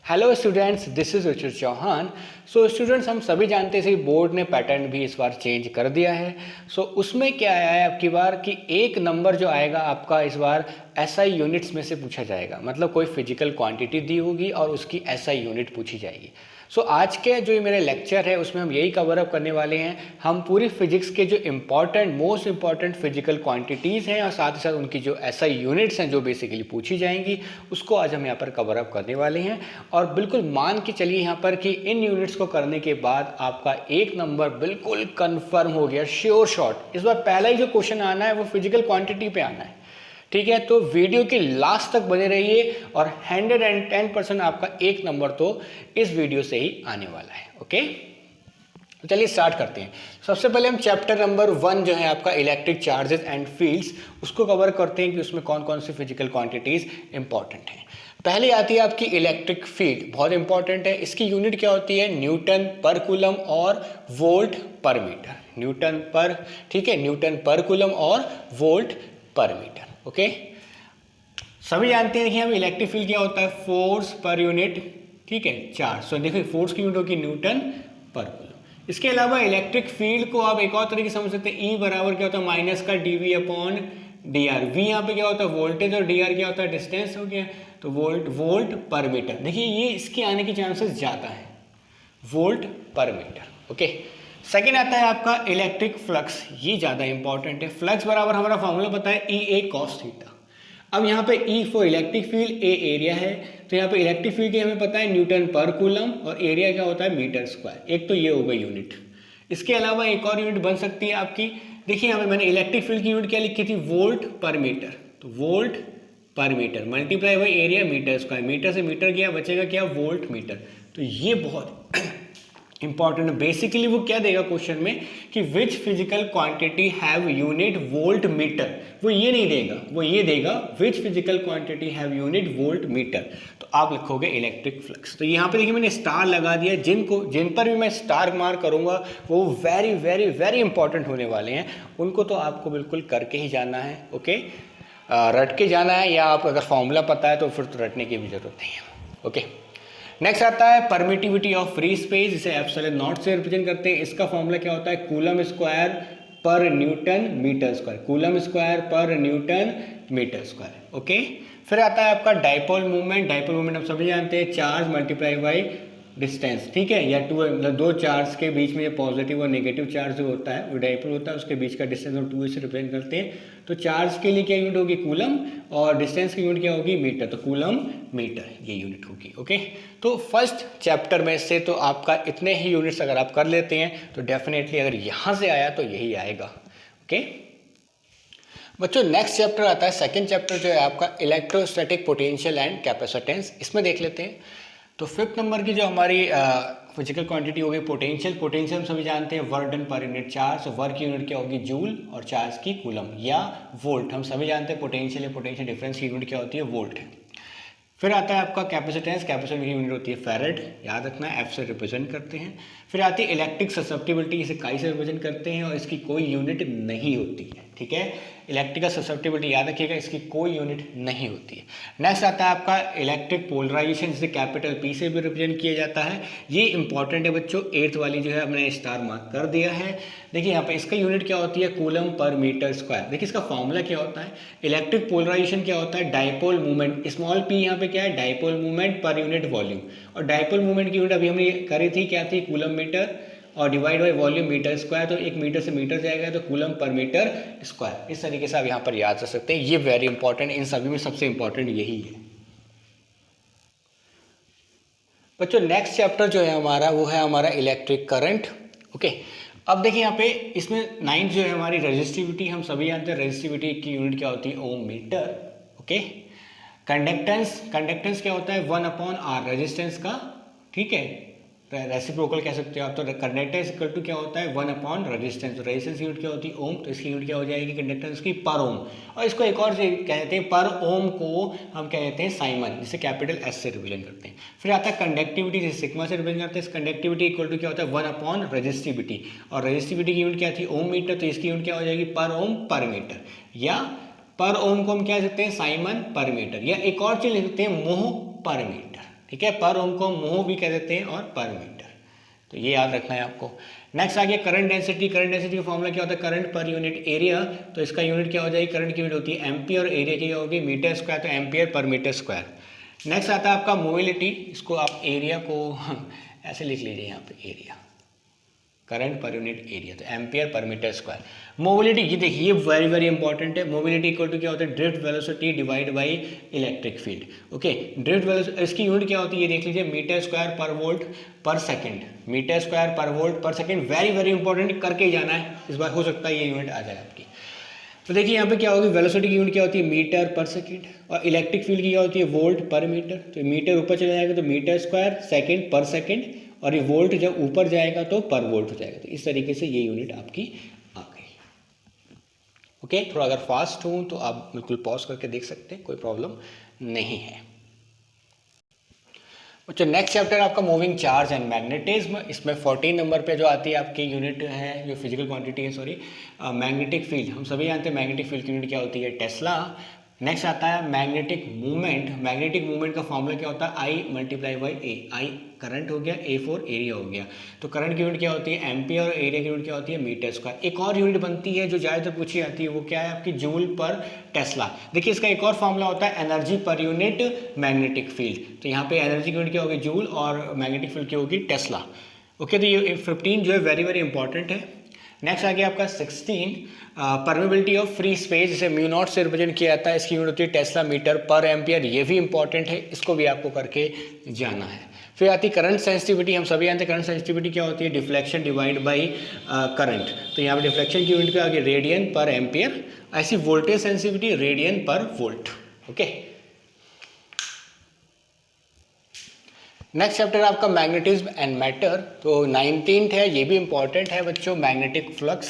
Hello students, this is Ruchir Chauhan. So students, हम सभी जानते हैं बोर्ड ने पैटर्न भी इस बार चेंज कर दिया है। सो उसमें क्या आया है अब की बार कि एक नंबर जो आएगा आपका इस बार एसआई यूनिट्स में से पूछा जाएगा। मतलब कोई फिजिकल क्वांटिटी दी होगी और उसकी एसआई यूनिट पूछी जाएगी। सो आज के जो मेरे लेक्चर है उसमें हम यही कवर अप करने वाले हैं। हम पूरी फिजिक्स के जो मोस्ट इंपॉर्टेंट फिजिकल क्वांटिटीज़ हैं और साथ ही साथ उनकी जो एसआई यूनिट्स हैं जो बेसिकली पूछी जाएंगी, उसको आज हम यहाँ पर कवर अप करने वाले हैं। और बिल्कुल मान के चलिए यहाँ पर कि इन यूनिट्स को करने के बाद आपका एक नंबर बिल्कुल कंफर्म हो गया, श्योर शॉट। इस बार पहला ही जो क्वेश्चन आना है वो फिजिकल क्वांटिटी पे आना है, ठीक है। तो वीडियो के लास्ट तक बने रहिए और 110% आपका एक नंबर तो इस वीडियो से ही आने वाला है। ओके, तो चलिए स्टार्ट करते हैं। सबसे पहले हम चैप्टर नंबर 1 जो है आपका इलेक्ट्रिक चार्जेस एंड फील्ड्स, उसको कवर करते हैं कि उसमें कौन कौन सी फिजिकल क्वांटिटीज इंपॉर्टेंट हैं। पहले आती है आपकी इलेक्ट्रिक फील्ड, बहुत इंपॉर्टेंट है। इसकी यूनिट क्या होती है? न्यूटन पर कूलम और वोल्ट पर मीटर। न्यूटन पर, ठीक है, न्यूटन पर कूलम और वोल्ट पर मीटर। ओके, सभी जानते हैं कि हम इलेक्ट्रिक फील्ड क्या होता है? फोर्स पर यूनिट, ठीक है, चार्ज। सो देखिए फोर्स की यूनिट होगी न्यूटन पर कूलम। इसके अलावा इलेक्ट्रिक फील्ड को आप एक और तरीके से समझ सकते हैं। ई बराबर क्या होता है? माइनस का D V upon D R. V यहाँ पे क्या होता है? वोल्टेज, और डी आर क्या होता है? डिस्टेंस हो गया। तो वोल्ट पर मीटर। देखिए ये इसके आने की चांसेस ज़्यादा है, वोल्ट पर मीटर। ओके, सेकेंड आता है आपका इलेक्ट्रिक फ्लक्स। ये ज़्यादा इंपॉर्टेंट है। फ्लक्स बराबर हमारा फॉर्मूला पता है, ई ए कॉस थीटा। अब यहाँ पे E for electric field, A area है। तो यहाँ पे इलेक्ट्रिक फील्ड की हमें पता है न्यूटन पर कूलम, और एरिया क्या होता है? Metre square. एक तो ये होगा यूनिट। इसके अलावा एक और यूनिट बन सकती है आपकी। देखिए यहाँ पे मैंने इलेक्ट्रिक फील्ड की यूनिट क्या लिखी थी? वोल्ट पर मीटर। तो वोल्ट पर metre multiply by area metre square. Metre से मीटर गया, बचेगा क्या? Volt metre. तो ये बहुत इंपॉर्टेंट है। बेसिकली वो क्या देगा क्वेश्चन में कि which physical quantity have unit volt meter. वो ये नहीं देगा, वो ये देगा which physical quantity have unit volt metre. तो आप लिखोगे इलेक्ट्रिक फ्लक्स। तो यहाँ पे देखिए मैंने स्टार लगा दिया। जिन पर भी मैं स्टार मार्क करूंगा वो वेरी वेरी वेरी इंपॉर्टेंट होने वाले हैं। उनको तो आपको बिल्कुल करके ही जाना है। ओके, रट के जाना है, या आप अगर फॉर्मूला पता है तो फिर तो रटने की भी जरूरत नहीं है। ओके, नेक्स्ट आता है परमिटिविटी ऑफ फ्री स्पेस, जिसे एप्सिलॉन नॉट से रिप्रेजेंट करते हैं। इसका फॉर्मूला क्या होता है? कूलम स्क्वायर पर newton metre square. Coulomb square पर न्यूटन मीटर स्क्वायर। ओके, फिर आता है आपका डाइपोल मूवमेंट। डाइपोल मूवमेंट हम सभी जानते हैं, चार्ज मल्टीप्लाई बाई डिस्टेंस, ठीक है, या मतलब दो चार्ज के बीच में पॉजिटिव और नेगेटिव चार्ज जो होता है वो डाइपोल होता है, उसके बीच का डिस्टेंस हम 2 से रिप्रेजेंट करते हैं। तो चार्ज के लिए क्या यूनिट होगी? कूलम, और डिस्टेंस की यूनिट क्या होगी? मीटर। तो कूलम मीटर ये यूनिट होगी। ओके, तो फर्स्ट चैप्टर में से तो आपका इतने ही यूनिट्स अगर आप कर लेते हैं तो डेफिनेटली अगर यहाँ से आया तो यही आएगा। ओके बच्चों, नेक्स्ट चैप्टर आता है, सेकेंड चैप्टर जो है आपका इलेक्ट्रोस्टैटिक पोटेंशियल एंड कैपेसिटेंस। इसमें देख लेते हैं। तो फिफ्थ नंबर की जो हमारी फिजिकल क्वांटिटी होगी पोटेंशियल। पोटेंशियल हम सभी जानते हैं work done per unit charge. Work की यूनिट क्या होगी? जूल, और चार्ज की कूलम या वोल्ट। हम सभी जानते हैं पोटेंशियल या पोटेंशियल डिफरेंस की यूनिट क्या होती है? वोल्ट है। फिर आता है आपका कैपेसिटेंस। कैपेसिटेंस की यूनिट होती है फैरेड, याद रखना है, एफ से रिप्रेजेंट करते हैं। फिर आती है इलेक्ट्रिक ससेप्टिबिलिटी, इसे काई से रिप्रेजेंट करते हैं और इसकी कोई यूनिट नहीं होती है, ठीक है। इलेक्ट्रिकल ससेप्टिबिलिटी याद रखिएगा, इसकी कोई यूनिट नहीं होती है। नेक्स्ट आता है आपका इलेक्ट्रिक पोलराइजेशन, जिसे कैपिटल पी से भी रिप्रेजेंट किया जाता है। ये इंपॉर्टेंट है बच्चों, 8th वाली जो है हमने स्टार मार्क कर दिया है। देखिए यहाँ पे इसका यूनिट क्या होती है? Coulomb per metre square. देखिए इसका फॉर्मूला क्या होता है? इलेक्ट्रिक पोलराइजेशन क्या होता है? डाइपोल मूवमेंट, स्मॉल पी यहाँ पे क्या है? Dipole movement per unit volume. और डाइपोल मूवमेंट की यूनिट अभी हमने करी थी, क्या थी? कूलम मीटर, और divide by volume metre square. तो 1 मीटर से मीटर जाएगा तो कूलम पर मीटर स्क्वायर। इस तरीके से आप यहाँ पर याद कर सकते हैं। ये वेरी इंपॉर्टेंट, इन सभी में सबसे इंपॉर्टेंट यही है बच्चों। नेक्स्ट चैप्टर जो है हमारा वो है हमारा इलेक्ट्रिक करंट। ओके, अब देखिए यहाँ पे इसमें 9th जो है हमारी रेजिस्टिविटी। हम सभी जानते हैं रेजिस्टिविटी की यूनिट क्या होती है? ओम मीटर। ओके, कंडक्टेंस, कंडक्टेंस क्या होता है? 1/r, रेजिस्टेंस का, ठीक है, रेसिप्रोकल कह सकते हो आप। तो कंडक्टेंस इक्वल टू क्या होता है? 1 रेजिस्टेंस। तो रेजिस्टेंस यूनिट क्या होती है? ओम। तो इसकी यूनिट क्या हो जाएगी कंडक्टेंस की? पर ओम। और इसको एक और से कहते हैं, पर ओम को हम कहते हैं साइमन, जिसे कैपिटल एस से रिप्रेजेंट करते हैं। फिर आता है कंडक्टिविटी, जिसे सिग्मा से रिप्रेजेंट करते हैं। कंडक्टिविटी इक्वल टू क्या होता है? 1 रेजिस्टिविटी। और रेजिस्टिविटी की यूनिट क्या थी? ओम मीटर। तो इसकी यूनिट क्या हो जाएगी? पर ओम पर मीटर। या पर ओम को हम क्या लिख सकते हैं? साइमन पर मीटर। या एक और चीज लिख सकते हैं, मोह पर मीटर, ठीक है, पर ओम को मोह भी कह देते हैं और पर मीटर, तो ये याद रखना है आपको। नेक्स्ट आ गया करंट डेंसिटी। करंट डेंसिटी का फॉर्मूला क्या होता है, करंट पर यूनिट एरिया, तो इसका यूनिट क्या हो जाएगी, करंट की यूनिट होती है एम्पियर, एरिया की होगी मीटर स्क्वायर, तो ampere per metre square. Next आता है आपका मोबिलिटी, इसको आप एरिया को ऐसे लिख लीजिए यहाँ पे, area current per unit area, तो ampere per metre square. Mobility ये देखिए, ये वेरी वेरी इंपॉर्टेंट है। मोबिलिटी इक्वल टू क्या होता है, drift velocity divide by electric field. Okay, drift velocity इसकी यूनिट क्या होती है, ये देख लीजिए, मीटर स्क्वायर पर वोल्ट पर सेकंड, मीटर स्क्वायर पर वोल्ट पर सेकंड, वेरी वेरी इंपॉर्टेंट, करके ही जाना है इस बार, हो सकता है ये यूनिट आ जाए आपकी। तो देखिए यहाँ पे क्या होगी, वेलोसिटी की यूनिट क्या होती है, मीटर पर सेकंड, और इलेक्ट्रिक फील्ड की क्या होती है, वोल्ट पर मीटर, तो मीटर ऊपर चला जाएगा तो मीटर स्क्वायर, सेकंड पर सेकंड, और ये वोल्ट जब ऊपर जाएगा तो पर वोल्ट हो जाएगा। तो इस तरीके से ये यूनिट आपकी आ गई। ओके, थोड़ा अगर फास्ट हूँ तो आप बिल्कुल पॉज करके देख सकते हैं, कोई प्रॉब्लम नहीं है। अच्छा, नेक्स्ट चैप्टर आपका मूविंग चार्ज एंड मैग्नेटिज्म। इसमें 14 नंबर पे जो आती है आपकी यूनिट है, जो फिजिकल क्वांटिटी है, सॉरी, मैग्नेटिक फील्ड। हम सभी जानते हैं मैग्नेटिक फील्ड की यूनिट क्या होती है, टेस्ला। नेक्स्ट आता है मैग्नेटिक मूवमेंट। मैग्नेटिक मूवमेंट का फॉर्मूला क्या होता है, I multiply by A. I current हो गया, ए फॉर एरिया हो गया। तो करंट की यूनिट क्या होती है, एम्पियर, और एरिया की यूनिट क्या होती है, मीटर स्क्वायर। एक और यूनिट बनती है जो ज़्यादातर पूछी जाती है, वो क्या है आपकी, जूल पर टेस्ला। देखिए इसका एक और फॉर्मूला होता है energy per unit magnetic field. तो यहाँ पे एनर्जी की यूनिट क्या होगी, जूल, और मैग्नेटिक फील्ड की होगी टेस्ला। ओके, तो ये 15 जो है वेरी वेरी इंपॉर्टेंट है। नेक्स्ट आ गया आपका 16, परमेबिलिटी ऑफ फ्री स्पेस, जिसे म्यू नॉट से रिप्रेजेंट किया जाता है, इसकी यूनिट होती है टेस्ला मीटर पर एम्पियर। ये भी इंपॉर्टेंट है, इसको भी आपको करके जाना है। फिर आती है करंट सेंसिटिविटी। हम सभी जानते हैं करंट सेंसिटिविटी क्या होती है, डिफ्लेक्शन डिवाइड बाई करंट। तो यहाँ पे डिफ्लेक्शन की यूनिट क्या आ गई, रेडियन पर एम्पियर। ऐसी वोल्टेज सेंसिटिविटी, रेडियन पर वोल्ट। ओके, नेक्स्ट चैप्टर आपका मैग्नेटिज्म एंड मैटर। तो 19th है, ये भी इंपॉर्टेंट है बच्चों। मैग्नेटिक फ्लक्स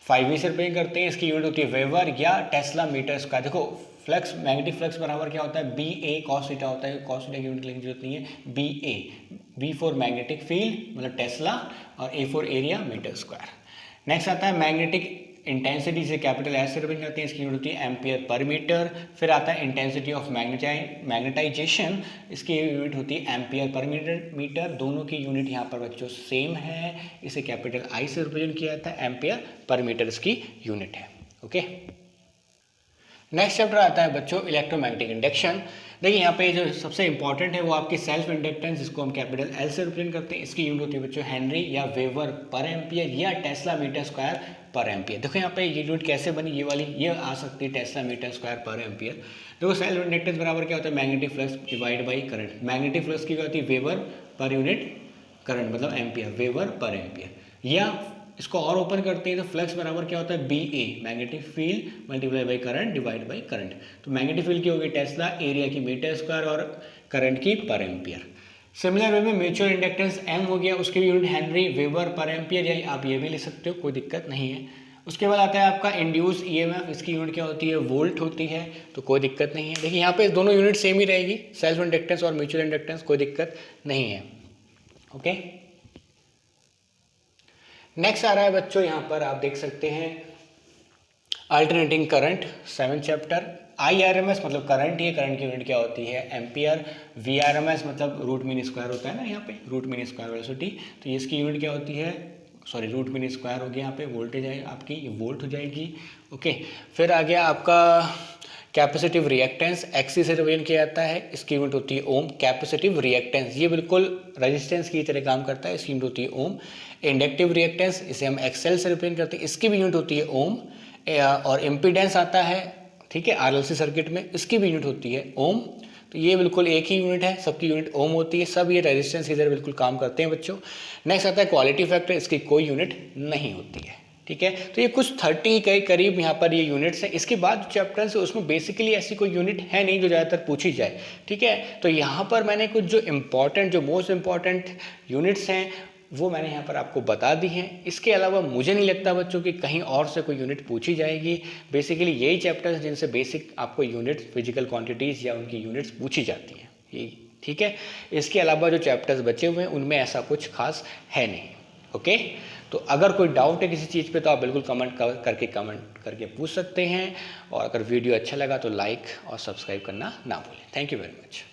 5V से रिप्रेजेंट करते हैं, इसकी यूनिट होती है वेबर या टेस्ला मीटर स्क्वायर। देखो फ्लक्स, मैग्नेटिक फ्लक्स बराबर क्या होता है, बी ए कॉस थीटा होता है। कॉस थीटा की यूनिट लिखने की जरूरत नहीं है, B A, B for magnetic field मतलब टेस्ला, और A for area metre square. Next आता है मैग्नेटिक इंटेंसिटी, से कैपिटल एस से रिप्रेजेंट करते हैं, इसकी यूनिट होती है एम्पियर पर मीटर। फिर आता है इंटेंसिटी ऑफ मैग्नेटाइजेशन, इसकी यूनिट होती है एम्पियर पर मीटर। दोनों की यूनिट यहाँ पर बच्चों सेम है, इसे कैपिटल आई से रिप्रेजेंट किया जाता है, एम्पियर पर मीटर इसकी यूनिट है। ओके, नेक्स्ट चैप्टर आता है बच्चों इलेक्ट्रोमैग्नेटिक इंडक्शन। देखिए यहाँ पे जो सबसे इंपॉर्टेंट है वो आपकी सेल्फ इंडक्टेंस, जिसको हम कैपिटल एल से रिप्रेजेंट करते हैं, इसकी यूनिट होती है बच्चों हेनरी या वेबर पर एम्पियर या टेस्ला मीटर स्क्वायर पर एम्पियर। देखो यहाँ पे ये यूनिट कैसे बनी, ये वाली ये आ सकती है टेस्ला मीटर स्क्वायर पर एम्पियर। देखो सेल्फ इंडक्टेंस बराबर क्या होता है, magnetic flux divide by current. Magnetic flux की क्या होती है, वेबर पर यूनिट करंट मतलब एम्पियर, वेबर पर एम्पियर। या इसको और ओपन करते हैं तो फ्लक्स बराबर क्या होता है, B A magnetic field multiply by current divide by current. तो मैग्नेटिक फील्ड की होगी टेस्ला, एरिया की मीटर स्क्वायर, और करंट की पर एम्पियर। सिमिलर वे में म्यूचुअल इंडक्टेंस एम हो गया, उसकी भी यूनिट हेनरी, वेबर पर एम्पियर, या आप ये भी लिख सकते हो, कोई दिक्कत नहीं है। उसके बाद आता है आपका इंड्यूस ईएमएफ, इसकी यूनिट क्या होती है, वोल्ट होती है, तो कोई दिक्कत नहीं है। देखिए यहाँ पे दोनों यूनिट सेम ही रहेगी, सेल्फ इंडक्टेंस और म्यूचुअल इंडक्टेंस, कोई दिक्कत नहीं है। ओके, नेक्स्ट आ रहा है बच्चों, यहाँ पर आप देख सकते हैं alternating current 7th chapter. IRMS मतलब करंट ही है, करंट की यूनिट क्या होती है, एम्पियर। VRMS मतलब रूट मीन स्क्वायर होता है ना, यहाँ पे रूट मीन स्क्वायर वेलोसिटी, तो ये इसकी यूनिट क्या होती है, सॉरी रूट मीन स्क्वायर हो गया, यहाँ पे वोल्टेज है आपकी, ये वोल्ट हो जाएगी। ओके, फिर आ गया आपका कैपेसिटिव रिएक्टेंस, एक्सी से रिप्रेजेंट किया जाता है, इसकी यूनिट होती है ओम। कैपेसिटिव रिएक्टेंस ये बिल्कुल रेजिस्टेंस की तरह काम करता है, इसकी यूनिट होती है ओम। इंडक्टिव रिएक्टेंस, इसे हम एक्सएल से रिप्रेजेंट करते हैं, इसकी भी यूनिट होती है ओम। और इम्पीडेंस आता है, ठीक है, आरएलसी सर्किट में, इसकी भी यूनिट होती है ओम। तो ये बिल्कुल एक ही यूनिट है, सबकी यूनिट ओम होती है, सब ये रेजिस्टेंस की तरह बिल्कुल काम करते हैं बच्चों। नेक्स्ट आता है क्वालिटी फैक्टर, इसकी कोई यूनिट नहीं होती है, ठीक है। तो ये कुछ 30 के करीब यहाँ पर ये यूनिट्स हैं। इसके बाद जो चैप्टर्स है उसमें बेसिकली ऐसी कोई यूनिट है नहीं जो ज़्यादातर पूछी जाए, ठीक है। तो यहाँ पर मैंने कुछ जो इम्पॉर्टेंट, जो मोस्ट इम्पॉर्टेंट यूनिट्स हैं वो मैंने यहाँ पर आपको बता दी हैं। इसके अलावा मुझे नहीं लगता बच्चों कि कहीं और से कोई यूनिट पूछी जाएगी। बेसिकली यही चैप्टर्स जिनसे बेसिक आपको यूनिट्स, फिजिकल क्वांटिटीज़ या उनकी यूनिट्स पूछी जाती हैं, यही, ठीक है। इसके अलावा जो चैप्टर्स बचे हुए हैं उनमें ऐसा कुछ खास है नहीं। ओके, तो अगर कोई डाउट है किसी चीज़ पे तो आप बिल्कुल कमेंट करके पूछ सकते हैं। और अगर वीडियो अच्छा लगा तो लाइक और सब्सक्राइब करना ना भूलें। Thank you very much.